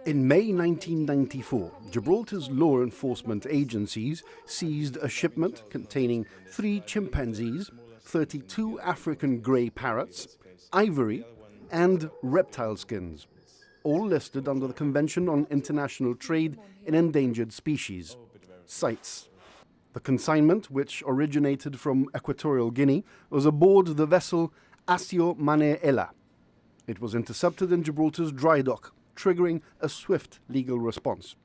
In May 1994, Gibraltar's law enforcement agencies seized a shipment containing 3 chimpanzees, 32 African grey parrots, ivory, and reptile skins, all listed under the Convention on International Trade in Endangered Species, CITES. The consignment, which originated from Equatorial Guinea, was aboard the vessel Asio Mane Ella. It was intercepted in Gibraltar's dry dock, triggering a swift legal response.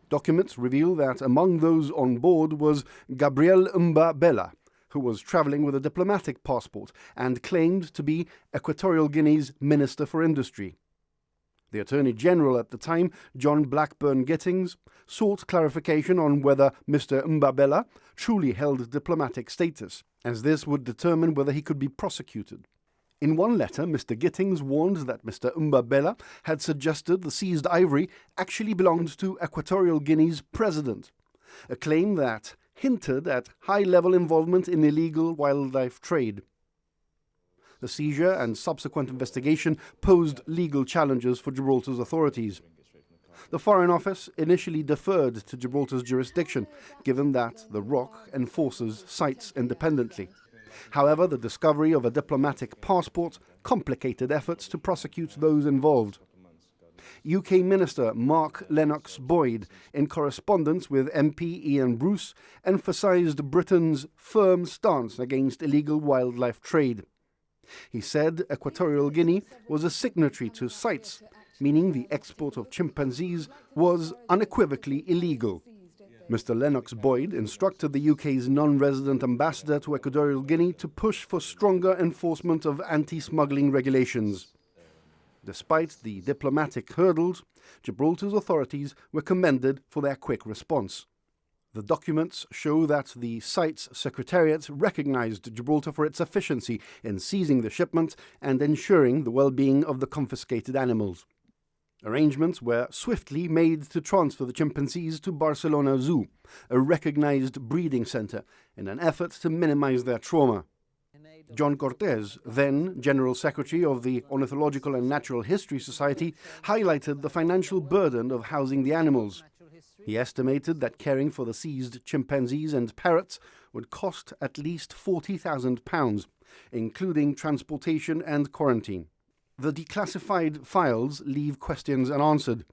Documents reveal that among those on board was Gabriel Mbabela, who was travelling with a diplomatic passport and claimed to be Equatorial Guinea's Minister for Industry. The Attorney General at the time, John Blackburn Gittings, sought clarification on whether Mr. Mbabela truly held diplomatic status, as this would determine whether he could be prosecuted. In one letter, Mr. Gittings warned that Mr. Mbabela had suggested the seized ivory actually belonged to Equatorial Guinea's president, a claim that hinted at high-level involvement in illegal wildlife trade. The seizure and subsequent investigation posed legal challenges for Gibraltar's authorities. The Foreign Office initially deferred to Gibraltar's jurisdiction, given that the ROC enforces CITES independently. However, the discovery of a diplomatic passport complicated efforts to prosecute those involved. UK Minister Mark Lennox-Boyd, in correspondence with MP Ian Bruce, emphasised Britain's firm stance against illegal wildlife trade. He said Equatorial Guinea was a signatory to CITES, meaning the export of chimpanzees was unequivocally illegal. Mr. Lennox-Boyd instructed the UK's non-resident ambassador to Equatorial Guinea to push for stronger enforcement of anti-smuggling regulations. Despite the diplomatic hurdles, Gibraltar's authorities were commended for their quick response. The documents show that the CITES Secretariat recognized Gibraltar for its efficiency in seizing the shipment and ensuring the well-being of the confiscated animals. Arrangements were swiftly made to transfer the chimpanzees to Barcelona Zoo, a recognized breeding center, in an effort to minimize their trauma. John Cortes, then General Secretary of the Ornithological and Natural History Society, highlighted the financial burden of housing the animals. He estimated that caring for the seized chimpanzees and parrots would cost at least £40,000, including transportation and quarantine. The declassified files leave questions unanswered.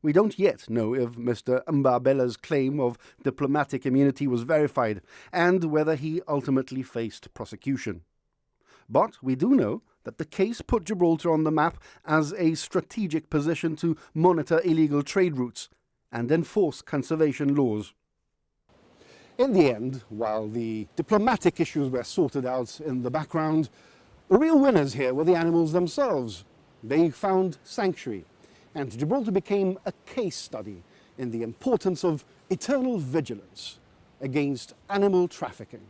We don't yet know if Mr. Mbabela's claim of diplomatic immunity was verified and whether he ultimately faced prosecution. But we do know that the case put Gibraltar on the map as a strategic position to monitor illegal trade routes and enforce conservation laws. In the end, while the diplomatic issues were sorted out in the background, the real winners here were the animals themselves. They found sanctuary, and Gibraltar became a case study in the importance of eternal vigilance against animal trafficking.